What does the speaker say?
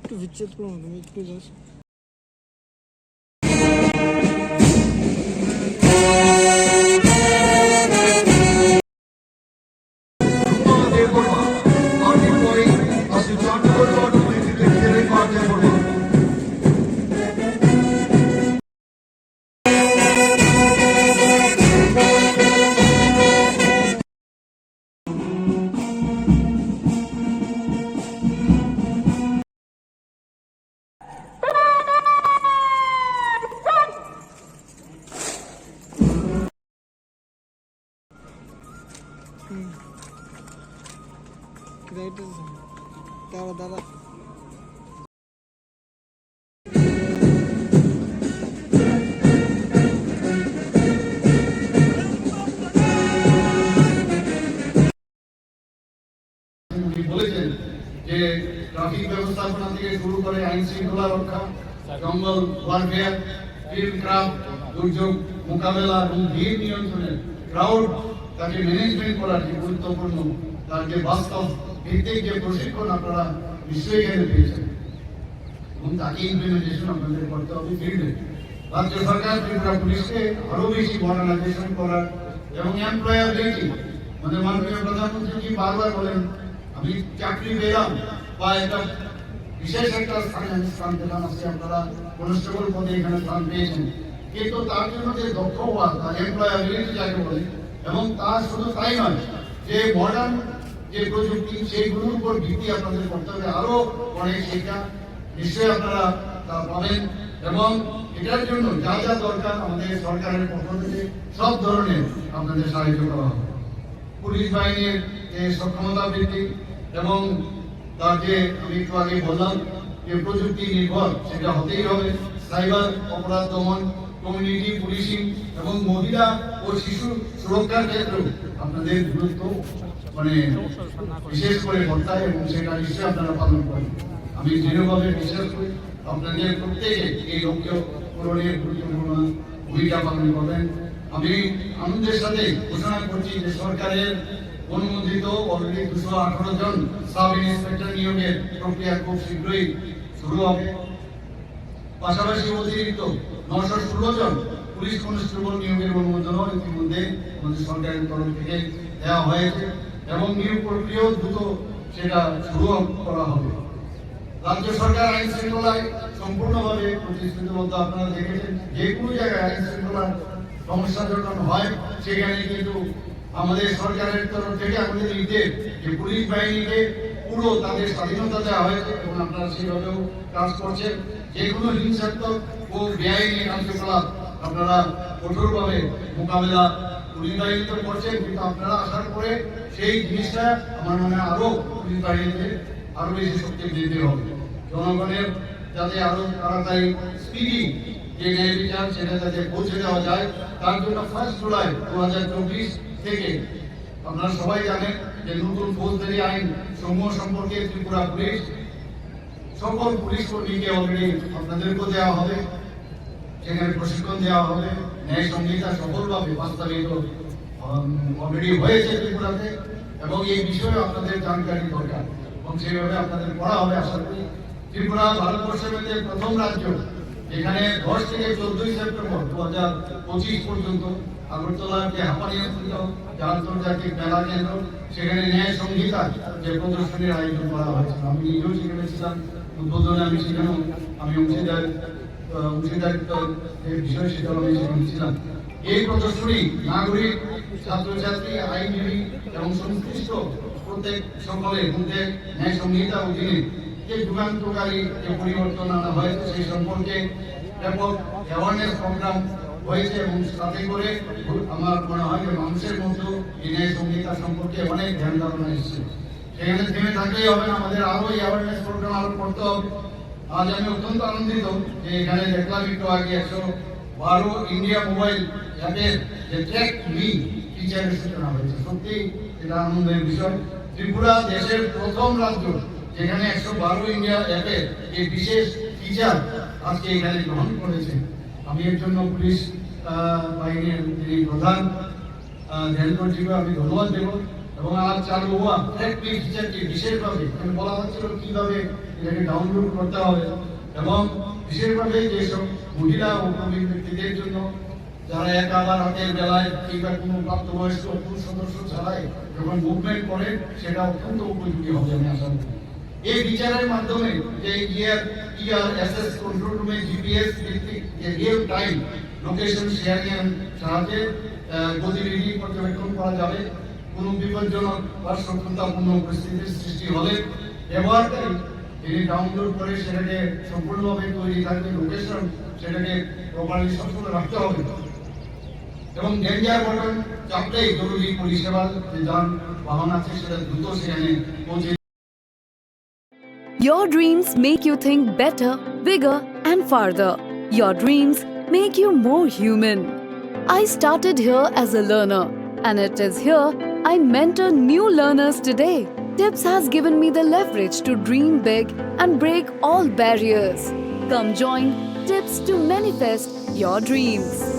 একটু বিচ্ছেদ করো, তুমি একটু জাস্ট দাঁড়া দাঁড়া। বলেছেন যে ট্রাফিক ব্যবস্থাপনা থেকে শুরু করে আইন শৃঙ্খলা রক্ষা, জঙ্গল ওয়ারফেয়ার, ফিল্ড ক্রাফট, দুর্যোগ মোকাবেলা এবং ভিড় নিয়ন্ত্রণের ক্রাউড তাকে ম্যানেজমেন্ট করার যে গুরুত্বপূর্ণ তার যে বাস্তব ভিত্তিক যে প্রশিক্ষণ আপনারা নিশ্চয়ই এখানে পেয়েছেন এবং তাকে ইমপ্লিমেন্টেশন আপনাদের করতে হবে ফিল্ডে। রাজ্য সরকার ত্রিপুরা পুলিশকে আরো বেশি মডার্নাইজেশন করার এবং এমপ্লয়াবিলিটি, মানে মাননীয় প্রধানমন্ত্রী বারবার বলেন আমি চাকরি পেলাম বা একটা বিশেষ একটা স্থান পেলাম, আজকে আপনারা কনস্টেবল পদে এখানে স্থান পেয়েছেন, কিন্তু তার জন্য যে দক্ষ হওয়া তার এমপ্লয়াবিলিটি যাকে বলে, এবং তার শুধু তাই নয় যে মডার্ন যে প্রযুক্তি সেইগুলোর উপর ভিত্তি আপনাদের করতে হবে, আরো অনেক শিক্ষা নিশ্চয়ই আপনারা তা পাবেন এবং এটার জন্য যা যা দরকার আমাদের সরকারের পক্ষ থেকে সব ধরনের আপনাদের সাহায্য করা হবে। পুলিশ বাহিনীর যে সক্ষমতা বৃদ্ধি এবং তার যে আমি একটু আগে বললাম যে প্রযুক্তি নির্ভর সেটা হতেই হবে। সাইবার অপরাধ দমন, কমিউনিটি পুলিশিং এবং মহিলা ও শিশু সুরক্ষার ক্ষেত্রেও আপনাদের গুরুত্ব মানে বিশেষ করে বর্তায় এবং সেটা নিশ্চয়ই আপনারা পালন করেন। আমি দৃঢ়ভাবে বিশ্বাস করি আপনাদের প্রত্যেকে এই লক্ষ্য পূরণের গুরুত্বপূর্ণ ভূমিকা পালন করবেন। আমি আনন্দের সাথে ঘোষণা করছি যে সরকারের অনুমোদিত অলরেডি 218 জন সাব ইন্সপেক্টর নিয়োগের প্রক্রিয়া খুব শীঘ্রই শুরু হবে। পাশাপাশি অতিরিক্ত 916 জন পুলিশ কনস্টেবল নিয়োগের অনুমোদনও ইতিমধ্যে আমাদের সরকারের তরফ থেকে দেওয়া হয়েছে এবং নিয়োগ প্রক্রিয়াও দ্রুত সেটা শুরু করা হবে। রাজ্য সরকার আইন শৃঙ্খলায় সম্পূর্ণভাবে প্রতিশ্রুতিবদ্ধ। আপনারা দেখেছেন যে কোনো জায়গায় আইন শৃঙ্খলার সমস্যা যখন হয় সেখানে কিন্তু আমাদের সরকারের তরফ থেকে আমাদের নির্দেশ যে পুলিশ বাহিনীকে পুরো তাদের স্বাধীনতা দেওয়া হয়েছে এবং আপনারা সেইভাবেও কাজ করছেন। যে কোনো হিংসাত্মক ও বেআইনি কার্যকলাপ আপনারা কঠোরভাবে মোকাবেলা পুলিশ বাহিনীতে করছেন, কিন্তু আপনারা আসার পরে সেই জিনিসটা আমার মনে হয় আরো পুলিশ বাহিনীতে আরো বেশি শক্তি বৃদ্ধি হবে। জনগণের যাতে আরো তাড়াতাড়ি স্পিডি যে ন্যায় বিচার সেটা যাতে পৌঁছে দেওয়া যায়, তার জন্য 1 জুলাই 2024 থেকে আপনারা সবাই জানেন যে নতুন ফৌজদারি আইন সমূহ সম্পর্কে ত্রিপুরা পুলিশ সকল পুলিশ কর্মীকে অলরেডি আপনাদেরকেও দেওয়া হবে, সেখানে প্রশিক্ষণ দেওয়া হবে। ন্যায় সংহিতা সফলভাবে বাস্তবায়িত অলরেডি হয়েছে ত্রিপুরাতে এবং এই বিষয়ে আপনাদের জানকারি দরকার এবং সেইভাবে আপনাদের পড়া হবে। আশা করি ত্রিপুরা ভারতবর্ষের মধ্যে প্রথম রাজ্য যেখানে 10 থেকে 14 সেপ্টেম্বর 2025 পর্যন্ত আগরতলার যে হাঁপানিয়াস্থিত যে আন্তর্জাতিক মেলা কেন্দ্র সেখানে ন্যায় সংহিতা যে প্রদর্শনীর আয়োজন করা হয়েছে। আমি নিজেও সেখানে ছিলাম, উদ্বোধনে আমি সেখানেও আমি অংশীদারিত্ব যে বিষয় সেটাও আমি সেখানে ছিলাম। এই প্রদর্শনী নাগরিক, ছাত্রছাত্রী, আইনজীবী এবং সংশ্লিষ্ট প্রত্যেক সকলের মধ্যে ন্যায় সংহিতা অধীনে যে যুগান্তকারী যে পরিবর্তন আনা হয়েছে সেই সম্পর্কে ব্যাপক অ্যাওয়ারনেস প্রোগ্রাম হয়েছে এবং সাথে করে আমার মনে হয় যে মানুষের মধ্যে এই ন্যায় সংহিতা সম্পর্কে অনেক ধ্যান ধারণা এসেছে। সেখানে থেমে থাকলেই হবে না, আমাদের আরো এই অ্যাওয়ারনেস প্রোগ্রাম আরো করতে হবে। আজ আমি অত্যন্ত আনন্দিত যে এখানে দেখলাম একটু আগে 112 ইন্ডিয়া মোবাইল অ্যাপের যে ট্র্যাক মি ফিচারের সূচনা হয়েছে। সত্যি এটা আনন্দের বিষয়। ত্রিপুরা দেশের প্রথম রাজ্য যেখানে 112 ইন্ডিয়া অ্যাপের এই বিশেষ ফিচার আজকে এখানে গ্রহণ করেছে। আমি এর জন্য পুলিশ বাহিনীর যিনি প্রধান ধ্যানকরজিকে আমি ধন্যবাদ দেব এবং আজ চালু হওয়া ফ্যাক্টরি ফিচারটি বিশেষভাবে বলা হচ্ছিল কিভাবে এটাকে ডাউনলোড করতে হবে এবং বিশেষভাবে যেসব মহিলা ও প্রবীণ ব্যক্তিদের জন্য যারা একা আবার হাতের বেলায় কিংবা কোনো প্রাপ্তবয়স্ক পুরুষ সদস্য ছাড়াই যখন মুভমেন্ট করেন সেটা অত্যন্ত উপযোগী হবে আমি আশা করি। এই বিচারের মাধ্যমে যে ERSS কন্ট্রোল রুমে জিপিএস ভিত্তিক যে রিয়েল টাইম লোকেশন শেয়ারিং এর সাহায্যে গতিবিধি পর্যবেক্ষণ করা যাবে। কোনো বিপজ্জনক বা শত্রুতাপূর্ণ পরিস্থিতির সৃষ্টি হলে ব্যবহারকারী তিনি ডাউনলোড করে সেটাকে সম্পূর্ণভাবে তৈরি থাকবে লোকেশন, সেটাকে প্রপারলি সবসময় রাখতে হবে এবং ডেঞ্জার বাটন চাপলেই জরুরি পরিষেবা যে যান বাহন আছে সেটা দ্রুত সেখানে পৌঁছে। Your dreams make you think better, bigger, and farther. Your dreams make you more human. I started here as a learner, and it is here I mentor new learners today. TIPS has given me the leverage to dream big and break all barriers. Come join TIPS to manifest your dreams.